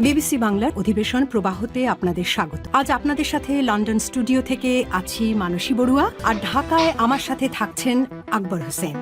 BBC বাংলার অধিবেশন প্রবাহতে আপনাদের স্বাগত। আজ আপনাদের সাথে লন্ডন স্টুডিও থেকে আছি মানসী বড়ুয়া, আর ঢাকায় আমার সাথে থাকছেন আকবর হোসেন।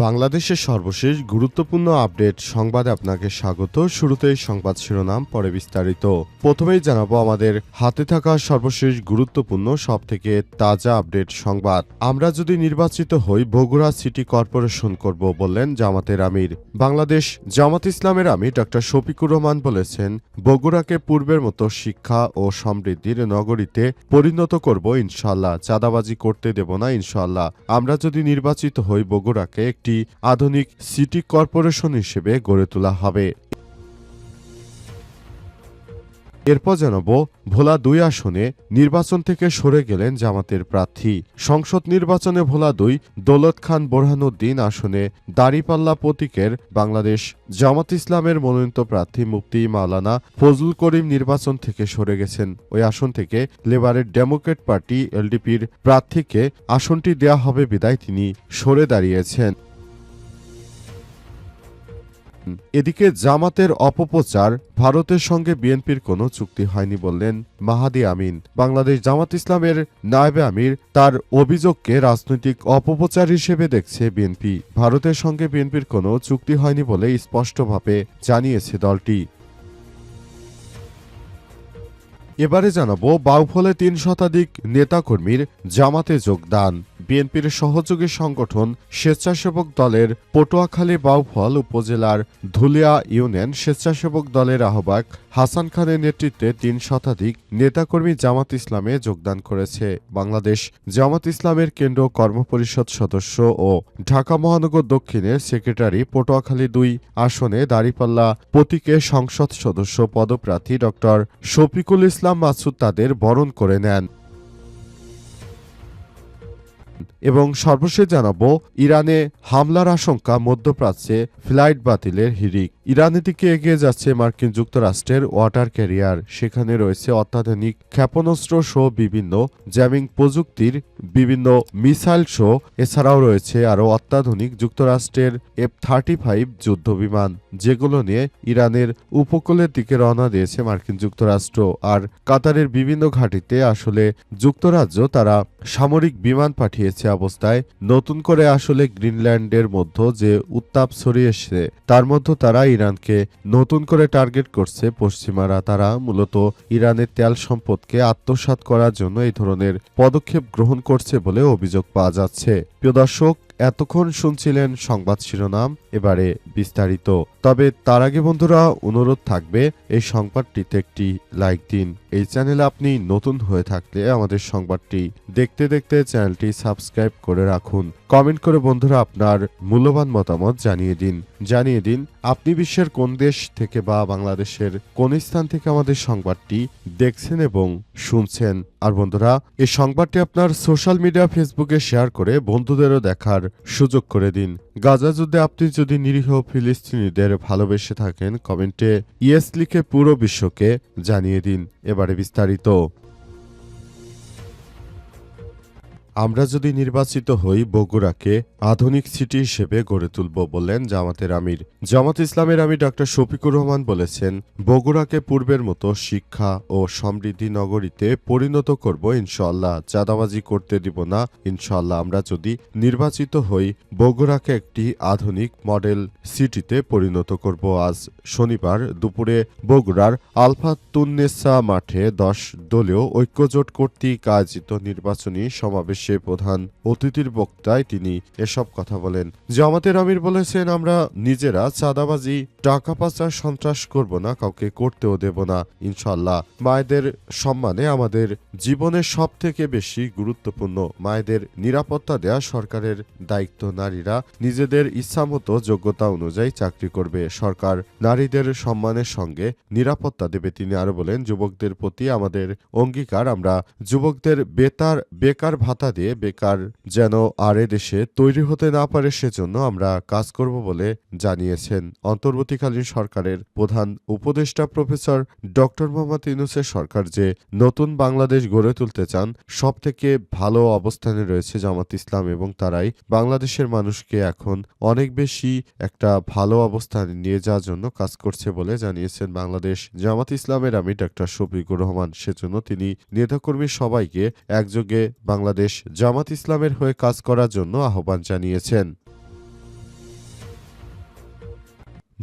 বাংলাদেশের সর্বশেষ গুরুত্বপূর্ণ আপডেট সংবাদে আপনাকে স্বাগত। শুরুতেই সংবাদ শিরোনাম, পরে বিস্তারিত। প্রথমেই জানাবো আমাদের হাতে থাকা সর্বশেষ গুরুত্বপূর্ণ সবথেকে তাজা আপডেট সংবাদ। আমরা যদি নির্বাচিত হই বগুড়া সিটি কর্পোরেশন করব, বললেন জামাতের আমির। বাংলাদেশ জামাত ইসলামের আমির ডক্টর শফিকুর রহমান বলেছেন, বগুড়াকে পূর্বের মতো শিক্ষা ও সমৃদ্ধির নগরীতে পরিণত করব ইনশাআল্লাহ। চাঁদাবাজি করতে দেব না ইনশাআল্লাহ। আমরা যদি নির্বাচিত হই বগুড়াকে একটি আধুনিক সিটি কর্পোরেশন হিসেবে গড়ে তোলা হবে। এরপর জানাবো ভোলা ২ আসনে নির্বাচন থেকে সরে গেলেন জামাতের প্রার্থী। সংসদ নির্বাচনে ভোলা ২ দৌলত খান বোরহানুদ্দিন আসনে দাঁড়িপাল্লা প্রতীকের বাংলাদেশ জামাত ইসলামের মনোনীত প্রার্থী মুফতি মাওলানা ফজলুল করিম নির্বাচন থেকে সরে গেছেন। ওই আসন থেকে লেবারের ডেমোক্রেট পার্টি এলডিপির প্রার্থীকে আসনটি দেয়া হবে বিদায় তিনি সরে দাঁড়িয়েছেন। এদিকে জামাতের অপপ্রচার, ভারতের সঙ্গে বিএনপির কোনো চুক্তি হয়নি বললেন মাহাদি আমিন। বাংলাদেশ জামাত ইসলামের নায়েবে আমির তার অভিযোগকে রাজনৈতিক অপপ্রচার হিসেবে দেখছে বিএনপি। ভারতের সঙ্গে বিএনপির কোনো চুক্তি হয়নি বলে স্পষ্টভাবে জানিয়েছে দলটি। এবারে জানাবো বাউফলে ৩ শতাধিক নেতাকর্মীর জামাতে যোগদান। বিএনপির সহযোগী সংগঠন স্বেচ্ছাসেবক দলের পটুয়াখালী বাউফল উপজেলার ধুলিয়া ইউনিয়ন স্বেচ্ছাসেবক দলের আহ্বায়ক হাসান খানের নেতৃত্বে ৩ শতাধিক নেতাকর্মী জামাত ইসলামে যোগদান করেছে। বাংলাদেশ জামাত ইসলামের কেন্দ্র কর্মপরিষদ সদস্য ও ঢাকা মহানগর দক্ষিণের সেক্রেটারি পটুয়াখালী ২ আসনে দাঁড়িপাল্লা প্রতীকে সংসদ সদস্য পদপ্রার্থী ড শফিকুল ইসলাম মাসুদ তাদের বরণ করে নেন। এবং সর্বশেষ জানাবো ইরানে হামলার আশঙ্কা, মধ্যপ্রাচ্যে ফ্লাইট বাতিলের হিড়িক। ইরানের দিকে এগিয়ে যাচ্ছে মার্কিন যুক্তরাষ্ট্রের ওয়াটার ক্যারিয়ার। সেখানে রয়েছে অত্যাধুনিক ক্ষেপণাস্ত্র সহ বিভিন্ন জ্যামিং প্রযুক্তির বিভিন্ন মিসাইল শো। এছাড়াও রয়েছে আরও অত্যাধুনিক যুক্তরাষ্ট্রের F-35 যুদ্ধ বিমান, যেগুলো নিয়ে ইরানের উপকূলের দিকে রওনা দিয়েছে মার্কিন যুক্তরাষ্ট্র। আর কাতারের বিভিন্ন ঘাঁটিতে আসলে যুক্তরাজ্য তারা সামরিক বিমান পাঠিয়েছে অবস্থায় নতুন করে আসলে গ্রিনল্যান্ডের মধ্যে যে উত্তাপ ছড়িয়েছে তার মধ্যে তারা ইরানকে নতুন করে টার্গেট করছে পশ্চিমারা। তারা মূলত ইরানের তেল সম্পদকে আত্মসাৎ করার জন্য এই ধরনের পদক্ষেপ গ্রহণ করছে বলে অভিযোগ পাওয়া যাচ্ছে। প্রিয় দর্শক, এতক্ষণ শুনছিলেন সংবাদ শিরোনাম, এবারে বিস্তারিত। তবে তার আগে বন্ধুরা অনুরোধ থাকবে এই সংবাদটিতে একটি লাইক দিন। এই চ্যানেলে আপনি নতুন হয়ে থাকলে আমাদের সংবাদটি দেখতে দেখতে চ্যানেলটি সাবস্ক্রাইব করে রাখুন। কমেন্ট করে বন্ধুরা আপনার মূল্যবান মতামত জানিয়ে দিন আপনি বিশ্বের কোন দেশ থেকে বা বাংলাদেশের কোন স্থান থেকে আমাদের সংবাদটি দেখছেন এবং শুনছেন। আর বন্ধুরা এই সংবাদটি আপনার সোশ্যাল মিডিয়া ফেসবুকে শেয়ার করে বন্ধুদেরও দেখার সুযোগ করে দিন। গাজা যুদ্ধে আপনি যদি নিরীহ ফিলিস্তিনিদের ভালোবেসে থাকেন কমেন্টে ইয়েস লিখে পুরো বিশ্বকে জানিয়ে দিন। এবারে বিস্তারিত। আমরা যদি নির্বাচিত হই বগুড়াকে আধুনিক সিটি হিসেবে গড়ে তুলব, বললেন জামাতের আমির। জামাত ইসলামের আমির ডক্টর শফিকুর রহমান বলেছেন, বগুড়াকে পূর্বের মতো শিক্ষা ও সমৃদ্ধি নগরীতে পরিণত করব ইনশাআল্লাহ। চাঁদাবাজি করতে দিব না ইনশাআল্লাহ। আমরা যদি নির্বাচিত হই বগুড়াকে একটি আধুনিক মডেল সিটিতে পরিণত করব। আজ শনিবার দুপুরে বগুড়ার আলফাতুন্নেসা মাঠে 10 দলীয় ঐক্যজোট কর্তৃক আয়োজিত নির্বাচনী সমাবেশ প্রধান অতিথির বক্তায় তিনি এসব কথা বলেন। জামাতের আমির বলেছেন, আমরা নিজেরা চাঁদাবাজি, টাকা পাচার, সন্ত্রাস করব না, কাউকে করতেও দেব না ইনশাআল্লাহ। মায়েদের সম্মানে আমাদের জীবনের সব থেকে বেশি গুরুত্বপূর্ণ। মায়েদের নিরাপত্তা দেয়া সরকারের দায়িত্ব। নারীরা নিজেদের ইচ্ছামতো যোগ্যতা অনুযায়ী চাকরি করবে। সরকার নারীদের সম্মানের সঙ্গে নিরাপত্তা দেবে। তিনি আরো বলেন, যুবকদের প্রতি আমাদের অঙ্গীকার, আমরা যুবকদের বেকার ভাতা দিয়ে বেকার যেন আর দেশে তৈরি হতে না পারে সেজন্য আমরা কাজ করব বলে জানিয়েছেন অন্তর্বর্তীকালীন সরকারের প্রধান উপদেষ্টা প্রফেসর ডক্টর মোহাম্মদ ইউনূসের সরকার যে নতুন বাংলাদেশ গড়ে তুলতে চান সবথেকে ভালো অবস্থানে রয়েছে জামাত ইসলাম এবং তারাই বাংলাদেশের মানুষকে এখন অনেক বেশি একটা ভালো অবস্থানে নিয়ে যাওয়ার জন্য কাজ করছে বলে জানিয়েছেন বাংলাদেশ জামাত ইসলামের আমির ডক্টর শফিকুর রহমান সেজন্য তিনি নেতাকর্মী সবাইকে একযোগে বাংলাদেশ জামাত ইসলামের হয়ে কাজ করার জন্য আহ্বান জানিয়েছেন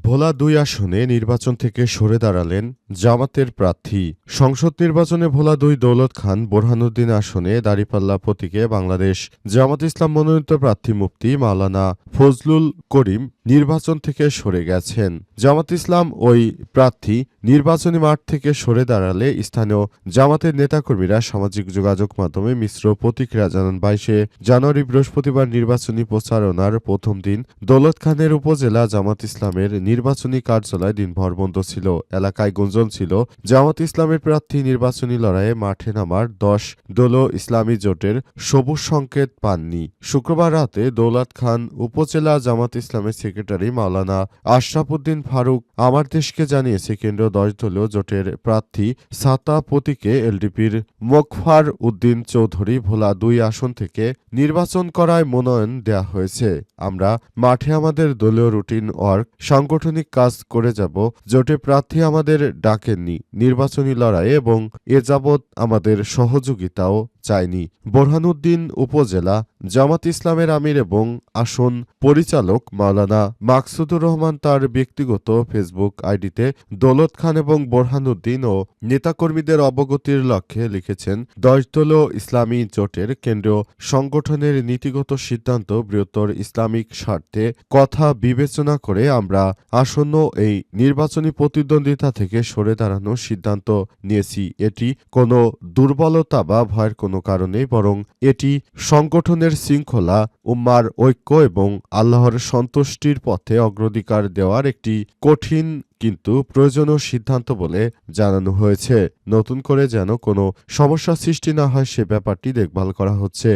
ভোলা ২ আসনে নির্বাচন থেকে সরে দাঁড়ালেন জামাতের প্রার্থী সংসদ নির্বাচনে ভোলা ২ দৌলত খান বোরহানুদ্দিন আসনে দাঁড়িপাল্লা প্রতীকে বাংলাদেশ জামাত ইসলাম মনোনীত প্রার্থী মুফতি মাওলানা ফজলুল করিম নির্বাচন থেকে সরে গেছেন জামাত ইসলাম ওই প্রার্থী নির্বাচনী মাঠ থেকে সরে দাঁড়ালে স্থানীয় জামাতের নেতাকর্মীরা সামাজিক যোগাযোগ মাধ্যমে মিশ্র প্রতিক্রিয়া জানান ২২ জানুয়ারি বৃহস্পতিবার নির্বাচনী প্রচারণার প্রথম দিন দৌলত খানের উপজেলা জামাত ইসলামের নির্বাচনী কার্যালয় দিনভর বন্ধ ছিল এলাকায় গুঞ্জন ছিল জামাত ইসলামের প্রার্থী নির্বাচনী লড়াইয়ে মাঠে নামার ১০ দলীয় ইসলামী জোটের সবুজ সংকেত পাননি শুক্রবার রাতে দৌলত খান উপজেলা জামাত ইসলামের সেক্রেটারি মাওলানা আশরাফ উদ্দিন ফারুক আমার দেশকে জানিয়েছে কেন্দ্রীয় ১০ দলীয় জোটের প্রার্থী ছাতা প্রতীকে এলডিপির মোকফার উদ্দিন চৌধুরী ভোলা ২ আসন থেকে নির্বাচন করায় মনোনয়ন দেয়া হয়েছে আমরা মাঠে আমাদের দলীয় রুটিন ওয়ার্ক সাংগঠনিক কাজ করে যাব জোটে প্রার্থী আমাদের ডাকেননি নির্বাচনী লড়াই এবং এ যাবৎ আমাদের সহযোগিতাও চায়নি বোরহানুদ্দিন উপজেলা জামাত ইসলামের আমির এবং আসন পরিচালক মাওলানা মাকসুদুর রহমান তার ব্যক্তিগত ফেসবুক আইডিতে দৌলত খান এবং বোরহানুদ্দিন ও নেতাকর্মীদের অবগতির লক্ষ্যে লিখেছেন ১০ দলীয় ইসলামী জোটের কেন্দ্রীয় সংগঠনের নীতিগত সিদ্ধান্ত বৃহত্তর ইসলামিক স্বার্থে কথা বিবেচনা করে আমরা আসন্ন এই নির্বাচনী প্রতিদ্বন্দ্বিতা থেকে সরে দাঁড়ানোর সিদ্ধান্ত নিয়েছি এটি কোনো দুর্বলতা বা ভয়ের কোনো কারণে বরং এটি সংগঠনের শৃঙ্খলা উম্মার ঐক্য এবং আল্লাহর সন্তুষ্টির পথে অগ্রাধিকার দেওয়ার একটি কঠিন কিন্তু প্রয়োজনীয় সিদ্ধান্ত বলে জানানো হয়েছে নতুন করে যেন কোনো সমস্যা সৃষ্টি না হয় সে ব্যাপারটি দেখভাল করা হচ্ছে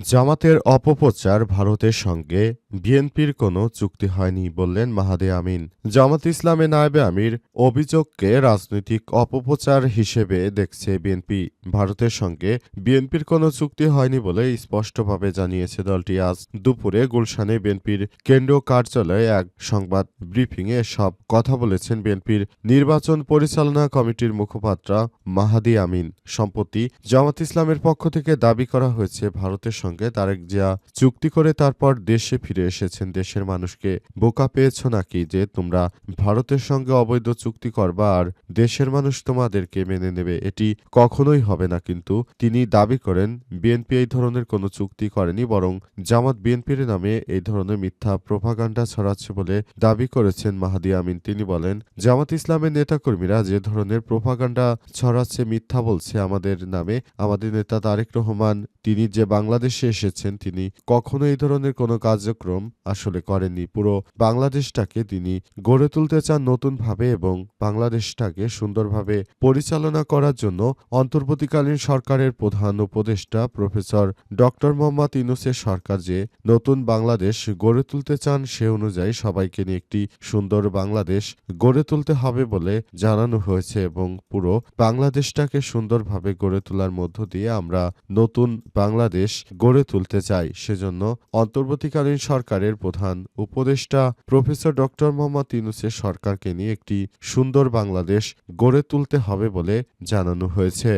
জামাতের অপপ্রচার ভারতের সঙ্গে বিএনপির কোনো চুক্তি হয়নি বললেন মাহাদি আমিন জামাত ইসলামে নায়েবে আমির অভিযোগকে রাজনৈতিক অপপ্রচার হিসেবে দেখছে বিএনপি ভারতের সঙ্গে বিএনপির কোনো চুক্তি হয়নি বলে স্পষ্টভাবে জানিয়েছে দলটি আজ দুপুরে গুলশানে বিএনপির কেন্দ্রীয় কার্যালয়ে এক সংবাদ ব্রিফিংয়ে সব কথা বলেছেন বিএনপির নির্বাচন পরিচালনা কমিটির মুখপাত্র মাহাদি আমিন সম্প্রতি জামাত ইসলামের পক্ষ থেকে দাবি করা হয়েছে ভারতের সঙ্গে তারেক জিয়া চুক্তি করে তারপর দেশে ফিরে এসেছেন দেশের মানুষকে বোকা পেয়েছ নাকি যে তোমরা ভারতের সঙ্গে অবৈধ চুক্তি করবা আর দেশের মানুষ তোমাদেরকে মেনে নেবে এটি কখনোই হবে না কিন্তু তিনি দাবি করেন বিএনপি এই ধরনের কোনো চুক্তি করেনি বরং জামাত বিএনপির নামে এই ধরনের মিথ্যা প্রোপাগান্ডা ছড়াচ্ছে বলে দাবি করেছেন মাহাদি আমিন তিনি বলেন জামাত ইসলামের নেতাকর্মীরা যে ধরনের প্রোপাগান্ডা ছড়াচ্ছে মিথ্যা বলছে আমাদের নামে আমাদের নেতা তারেক রহমান তিনি যে বাংলাদেশে এসেছেন তিনি কখনো এই ধরনের কোনো কার্যক্রম আসলে করেননি পুরো বাংলাদেশটাকে তিনি গড়ে তুলতে চান নতুনভাবে এবং বাংলাদেশটাকে সুন্দরভাবে পরিচালনা করার জন্য অন্তর্বর্তীকালীন সরকারের প্রধান উপদেষ্টা প্রফেসর ডক্টর মোহাম্মদ ইউনূসের সরকার যে নতুন বাংলাদেশ গড়ে তুলতে চান সে অনুযায়ী সবাইকে নিয়ে একটি সুন্দর বাংলাদেশ গড়ে তুলতে হবে বলে জানানো হয়েছে এবং পুরো বাংলাদেশটাকে সুন্দরভাবে গড়ে তোলার মধ্য দিয়ে আমরা নতুন বাংলাদেশ গড়ে তুলতে চাই সেজন্য অন্তর্বর্তীকালীন সরকারের প্রধান উপদেষ্টা প্রফেসর ডক্টর মোহাম্মদ ইউনূসের সরকারকে নিয়ে একটি সুন্দর বাংলাদেশ গড়ে তুলতে হবে বলে জানানো হয়েছে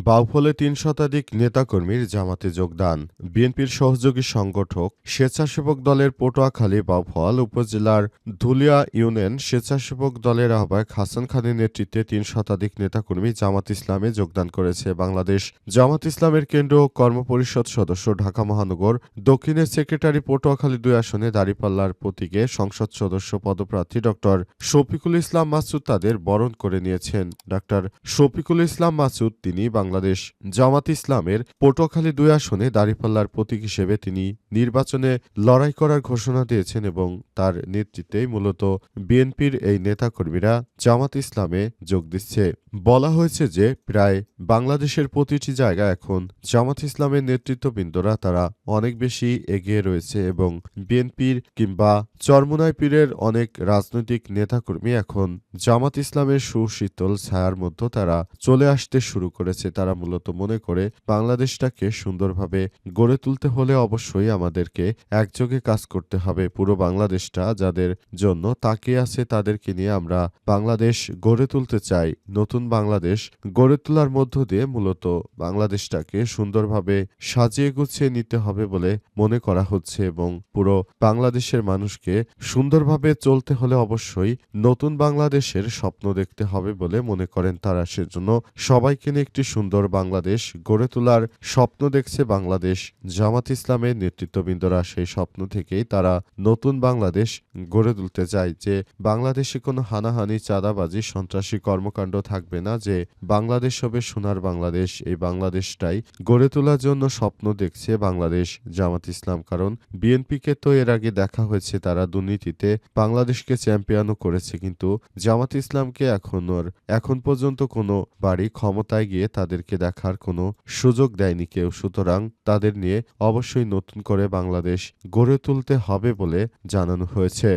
বাউফলে ৩ শতাধিক নেতাকর্মীর জামাতে যোগদান বিএনপির সহযোগী সংগঠক স্বেচ্ছাসেবক দলের পটুয়াখালী বাউফল উপজেলার ধুলিয়া ইউনিয়ন স্বেচ্ছাসেবক দলের আহ্বায়ক হাসান খানের নেতৃত্বে ৩ শতাধিক নেতাকর্মী জামাত ইসলামে যোগদান করেছে বাংলাদেশ জামাত ইসলামের কেন্দ্রীয় কর্মপরিষদ সদস্য ঢাকা মহানগর দক্ষিণের সেক্রেটারি পটুয়াখালী ২ আসনে দাঁড়িপাল্লার প্রতীকে সংসদ সদস্য পদপ্রার্থী ড শফিকুল ইসলাম মাসুদ তাদের বরণ করে নিয়েছেন ড শফিকুল ইসলাম মাসুদ তিনি বাংলাদেশ জামাত ইসলামের পটুয়াখালী ২ আসনে দাঁড়িপাল্লার প্রতীক হিসেবে তিনি নির্বাচনে লড়াই করার ঘোষণা দিয়েছেন এবং তার নেতৃত্বেই মূলত বিএনপির এই নেতাকর্মীরা জামাত ইসলামে যোগ দিচ্ছে। বলা হয়েছে যে প্রায় বাংলাদেশের প্রতিটি জায়গায় এখন জামাত ইসলামের নেতৃত্ববৃন্দরা তারা অনেক বেশি এগিয়ে রয়েছে এবং বিএনপির কিংবা চরমোনাই পীরের অনেক রাজনৈতিক নেতাকর্মী এখন জামাত ইসলামের সুশীতল ছায়ার মধ্যে তারা চলে আসতে শুরু করেছে। তারা মূলত মনে করে বাংলাদেশটাকে সুন্দরভাবে গড়ে তুলতে হলে অবশ্যই আমাদেরকে একযোগে কাজ করতে হবে। পুরো বাংলাদেশটা যাদের জন্য তাকিয়ে আছে তাদেরকে নিয়ে আমরা বাংলাদেশ গড়ে তুলতে চাই। নতুন বাংলাদেশ গড়ে তোলার মধ্য দিয়ে মূলত বাংলাদেশটাকে সুন্দরভাবে সাজিয়ে গুছিয়ে নিতে হবে বলে মনে করা হচ্ছে এবং পুরো বাংলাদেশের মানুষকে সুন্দরভাবে চলতে হলে অবশ্যই নতুন বাংলাদেশের স্বপ্ন দেখতে হবে বলে মনে করেন তারা। সেজন্য সবাইকে নিয়ে একটি সুন্দর বাংলাদেশ গড়ে তোলার স্বপ্ন দেখছে বাংলাদেশ জামাত ইসলামের নেতৃত্ববৃন্দরা। সেই স্বপ্ন থেকেই তারা নতুন বাংলাদেশ গড়ে তুলতে চায় যে বাংলাদেশে কোনো হানাহানি, চাঁদাবাজি, সন্ত্রাসী কর্মকাণ্ড থাকবে না, যে বাংলাদেশ হবে সোনার বাংলাদেশ। এই বাংলাদেশটাই গড়ে তোলার জন্য স্বপ্ন দেখছে বাংলাদেশ জামাত ইসলাম। কারণ বিএনপিকে তো এর আগে দেখা হয়েছে তারা দুর্নীতিতে বাংলাদেশকে চ্যাম্পিয়নও করেছে, কিন্তু জামাত ইসলামকে এখন পর্যন্ত কোনো বাড়ি ক্ষমতায় গিয়ে তাদেরকে দেখার কোনো সুযোগ দেয়নি কেউ। সুতরাং তাদের নিয়ে অবশ্যই নতুন করে বাংলাদেশ গড়ে তুলতে হবে বলে জানানো হয়েছে।